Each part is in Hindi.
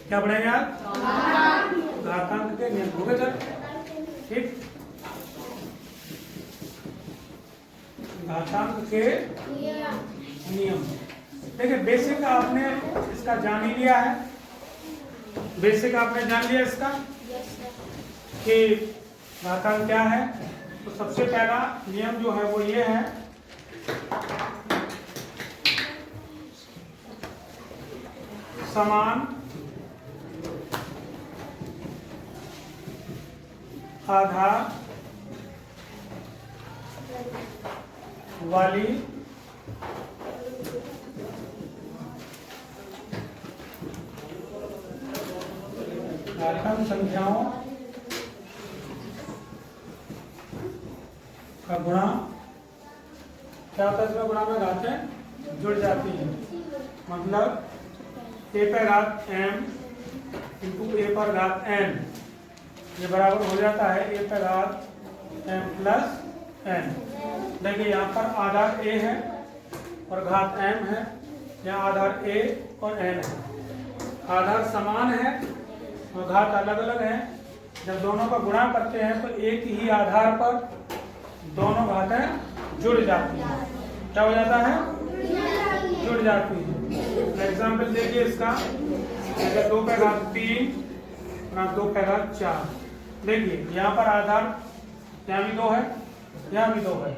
क्या पढ़ेंगे आप? घातांक के नियम। हो गए सर? ठीक, घातांक के नियम। देखिए बेसिक आपने इसका जान ही लिया है, बेसिक आपने जान लिया इसका कि घातांक क्या है। तो सबसे पहला नियम जो है वो ये है, समान आधार वाली घातांक संख्याओं का गुणा क्या होता है? इसमें गुणा में घातें जुड़ जाती हैं। मतलब a पर घात m इंटू a पर घात n, ये बराबर हो जाता है a पर घात m प्लस n। देखिए यहाँ पर आधार a है और घात m है, यहाँ आधार a और n है। आधार समान है और घात अलग अलग है। जब दोनों का गुणा करते हैं तो एक ही आधार पर दोनों घातें जुड़ जाती हैं। क्या हो जाता है? जुड़ जाती है। एग्जाम्पल देखिए इसका, अगर 2 पर घात 3 और 2 पर घात 4। देखिए यहाँ पर आधार, यहाँ भी 2 है, यहाँ भी 2 है,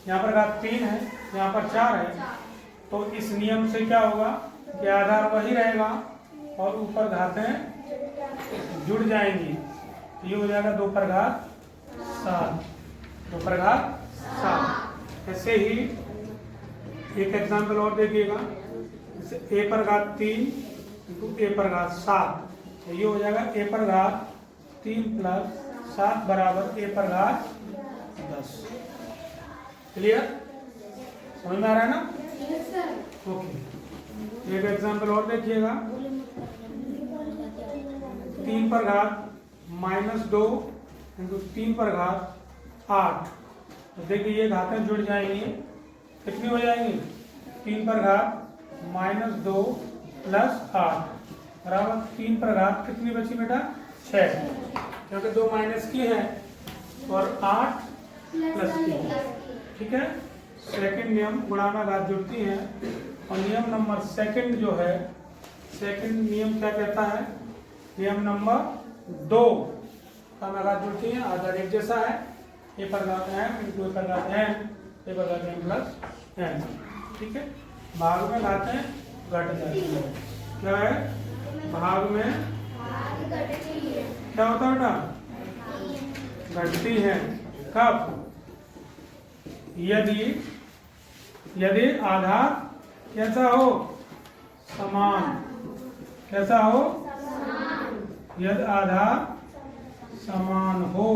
यहाँ पर घात 3 है, यहाँ पर 4 है। तो इस नियम से क्या होगा कि आधार वही रहेगा और ऊपर घातें जुड़ जाएंगी। तो ये हो जाएगा 2 पर घात 7, 2 पर घात 7। ऐसे ही एक एग्जाम्पल और देखिएगा, जैसे a पर घात 3 इंटू a पर घात 7। तो ये हो जाएगा a पर घात 3 प्लस 7 बराबर a पर घात 10। क्लियर? समझ में आ रहा है ना? ओके, एक एग्जाम्पल और देखिएगा, 3 पर घात -2 इंटू 3 पर घात 8। तो देखिए ये घातें जुड़ जाएंगी, कितनी हो जाएंगी? 3 पर घात -2 प्लस 8 बराबर 3 पर घात कितनी बची बेटा? 6, क्योंकि 2 माइनस की है और 8 प्लस की। ठीक है, सेकंड नियम गुणा में घात जुड़ती है। और नियम नंबर सेकंड जो है, सेकंड नियम क्या कहता है? नियम नंबर 2 का में घात जुड़ती है, आधार एक जैसा है, a पर घात m इंटू a पर घात n, a पर घात m प्लस n। ठीक है, भाग में घातें घट जाती है। क्या है? भाग में क्या होता है बेटा? घटती है। कब? यदि आधार कैसा हो? समान। कैसा हो? यदि आधार समान हो।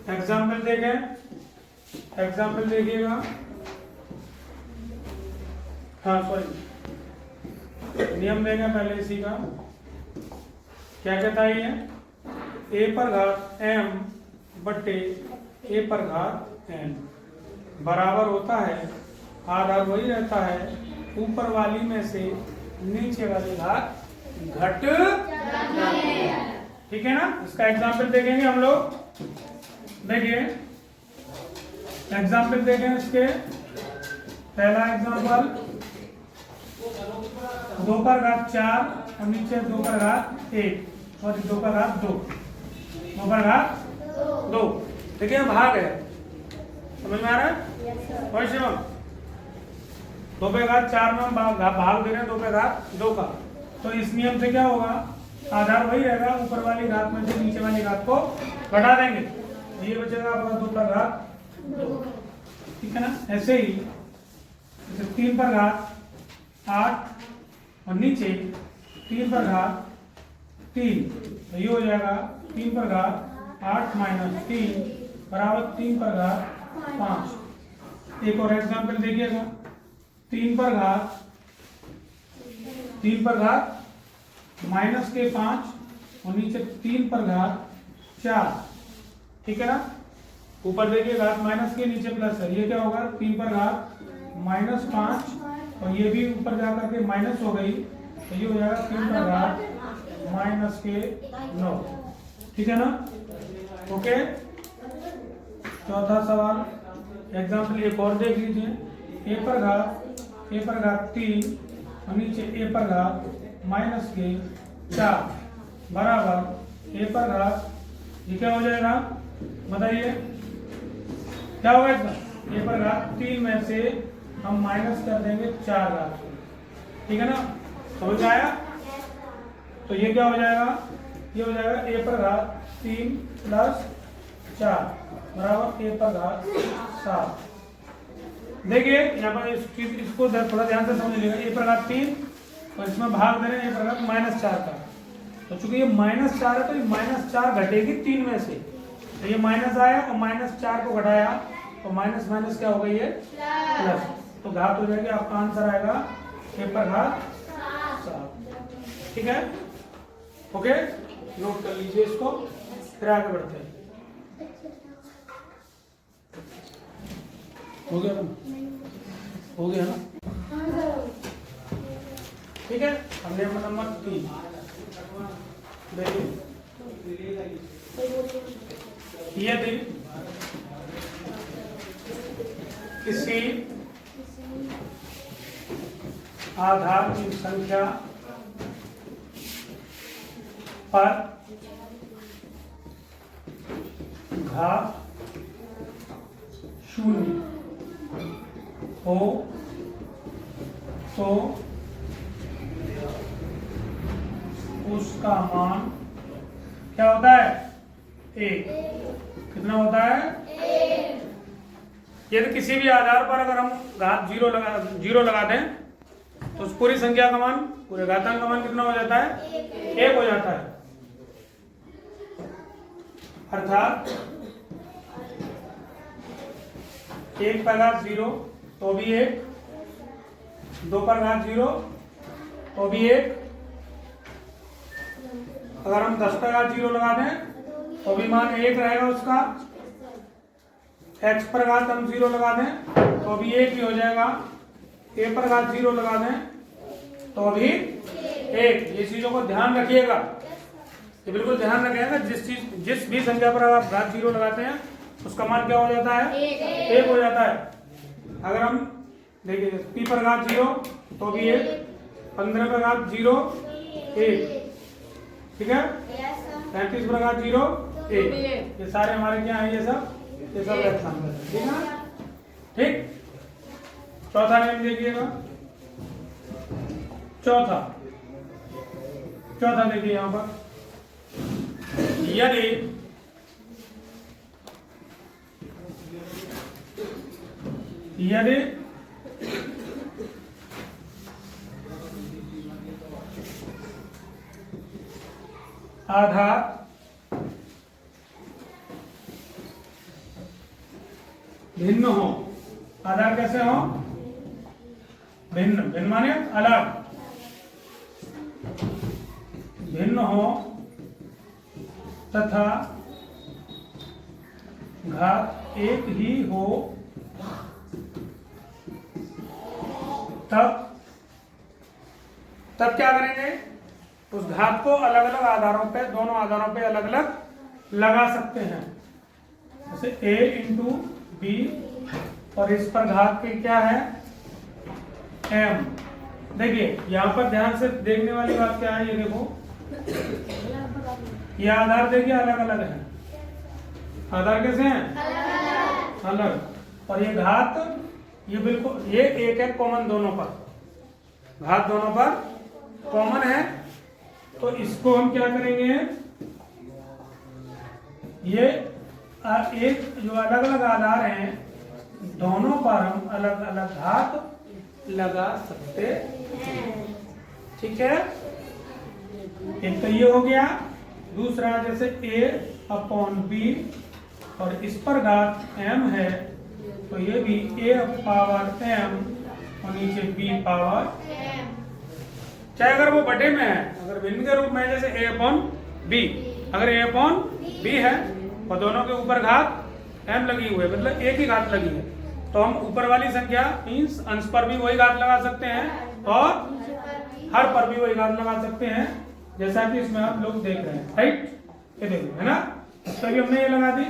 एग्जाम्पल देखें, एग्जाम्पल देखिएगा। हाँ सॉरी, नियम देंगे पहले इसी का। क्या कहता है ये? a पर घात m बट्टे a पर घात n बराबर होता है, आधार वही रहता है, ऊपर वाली में से नीचे वाली घात घट जाती है। ठीक है ना? इसका एग्जाम्पल देखेंगे हम लोग। देखिए एग्जाम्पल देखें इसके। पहला एग्जाम्पल 2 पर घात 4 और नीचे 2 पर घात 1 और 2 पर घात 2, 2 पर घात 2। देखिए भाग है, समझ में आ रहा है? और शिवम 2 पे घात 4 में हम भाग दे रहे हैं 2 पे घात 2 का। तो इस नियम से क्या होगा? आधार वही रहेगा, ऊपर वाली घात में से नीचे वाली घात को घटा देंगे, ये बचेगा आपका 2 पर घात 2। ठीक है ना? ऐसे ही 3 पर घात 8 और नीचे 3 पर घात 3, तो ये हो जाएगा 3 पर घात 8 माइनस 3 बराबर 3 पर घात 5। एक और एग्जाम्पल देखिएगा, 3 पर घात माइनस के 5 और नीचे 3 पर घात 4। ठीक है ना? ऊपर देखिए घात माइनस के नीचे प्लस है, ये क्या होगा 3 पर घात -5 और ये भी ऊपर जाकर के माइनस हो गई तो ये हो जाएगा 3 पर घात -9। ठीक है ना? ओके। चौथा सवाल एग्जाम्पल एक और देख लीजिए। ए पर घात 3 और नीचे ए पर घात -4 बराबर ए पर घात, ये क्या हो जाएगा बताइए क्या होगा इसका? ए पर घात 3 में से हम माइनस कर देंगे 4 घात। ठीक है ना? समझ में आया? तो ये क्या हो जाएगा? ये हो जाएगा ए पर घात 3 + 4 बराबर ए पर घात 7। देखिए यहाँ पर इसको थोड़ा ध्यान से समझ लीजिएगा। ए पर घात 3 और इसमें भाग दे रहे हैं ए पर घात -4 का, तो चूंकि ये -4 है तो ये -4 घटेगी 3 में से, तो ये माइनस आया और -4 को घटाया तो माइनस माइनस क्या हो गई है प्लस, तो घात हो जाएगी। आपका आंसर आएगा ए पर घात 7। ठीक है? ओके, नोट कर लीजिए इसको, फिर आगे बढ़ते हैं। हो गया ना? हो गया ना? ठीक है, हमने नंबर 3 देखिए यदि किसी आधार की संख्या पर घात 0 हो तो उसका मान क्या होता है? 1। कितना होता है? 1। यदि किसी भी आधार पर अगर हम घात 0 लगा दें तो उस पूरी संख्या का मान, पूरे घातांक का मान कितना हो जाता है? 1 हो जाता है। अर्थात 1 पर घात 0 तो भी 1, 2 पर घात 0 तो भी 1, अगर हम 10 पर घात 0 लगा दें तो भी मान 1 रहेगा उसका। x पर घात हम 0 लगा दें तो भी 1 ही हो जाएगा। a पर घात 0 लगा दें तो भी 1। ये चीजों को ध्यान रखिएगा, ये बिल्कुल ध्यान रखिएगा। जिस भी संख्या पर आप घात 0 लगाते हैं उसका मान क्या हो जाता है? 1 हो जाता है। अगर हम देखिए p पर घात 0 तो भी 1, 15 पर घात 0 1, ठीक है, 35 पर घात 0 1, ये सारे हमारे क्या है? ये सब एग्जाम्पल है। ठीक है ना? ठीक। चौथा नेम देखिएगा। चौथा देखिए यहां पर, यदि आधार भिन्न हो, आधार कैसे हो? भिन्न माने अलग, भिन्न हो तथा घात 1 ही हो तब क्या करेंगे? उस घात को अलग अलग आधारों पे, दोनों आधारों पे अलग अलग लगा सकते हैं। जैसे a × b और इस पर घात के क्या है? m। देखिए यहां पर ध्यान से देखने वाली बात क्या है? ये देखो, ये आधार देखिए अलग अलग है। आधार कैसे हैं? अलग। और ये घात, ये बिल्कुल ये एक है कॉमन, दोनों पर घात दोनों पर कॉमन है। तो इसको हम क्या करेंगे? ये एक जो अलग अलग आधार हैं दोनों पर हम अलग अलग घात लगा सकते हैं। ठीक है, एक तो ये हो गया। दूसरा जैसे a/b और इस पर घात m है तो ये भी a/m और नीचे b/m, चाहे अगर वो बटे में है, अगर भिन्न के रूप में जैसे a/b, अगर a/b है और दोनों के ऊपर घात m लगी हुई है, मतलब एक ही घात लगी है, तो हम ऊपर वाली संख्या मीन्स अंश पर भी वही घात लगा सकते हैं और हर पर भी वही घात लगा सकते हैं, जैसा कि इसमें आप लोग देख रहे हैं, राइट? ये देखो, है ना? तो अभी हमने ये लगा दी a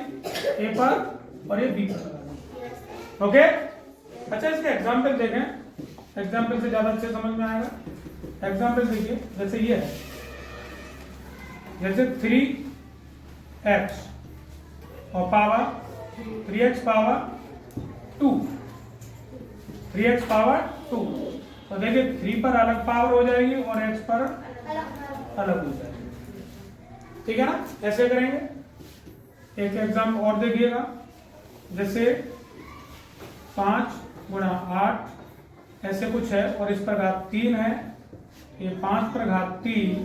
पर और ये b पर लगा दी। ओके, अच्छा इसके एग्जाम्पल देखें, एग्जाम्पल से ज्यादा अच्छे समझ में आएगा। एग्जाम्पल देखिए, जैसे ये है, जैसे 3x और power 3x power 2, 3x power 2, तो देखिए 3 पर अलग पावर हो जाएगी और x पर अलग हो जाएगी, ठीक है ना? ऐसे करेंगे। एक एग्जाम और देखिएगा, जैसे 5 गुणा 8 ऐसे कुछ है और इस पर घात 3 है, ये 5 पर घात 3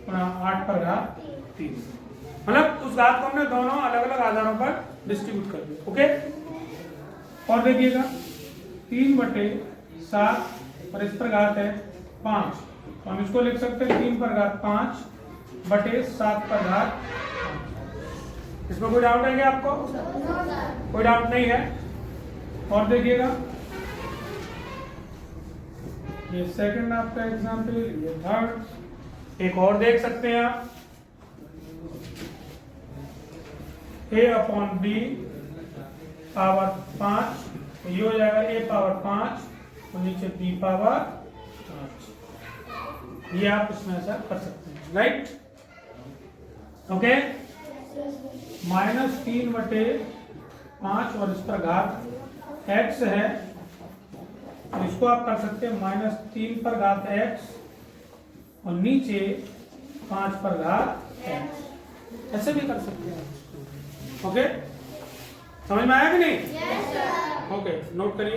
गुणा 8 पर घात 3, मतलब उस घात को हमने दोनों अलग अलग आधारों पर डिस्ट्रीब्यूट कर दिया। ओके, और देखिएगा 3/7 और इस पर घात है 5, तो हम इसको लिख सकते हैं 3 पर घात 5/7 पर घात 5। इसमें कोई डाउट है क्या आपको? कोई डाउट नहीं है। और देखिएगा ये सेकंड आपका एग्जाम्पल, ये थर्ड। एक और देख सकते हैं आप, a/b पावर 5, तो ये हो जाएगा a पावर 5 और नीचे b पावर 5। ये आप उसमें ऐसा कर सकते हैं, राइट? ओके, -3/5 और इस पर घात x है, तो इसको आप कर सकते हैं -3 पर घात x और नीचे 5 पर घात x, ऐसे भी कर सकते हैं। ओके, समझ में आया कि नहीं? ओके, नोट करिए।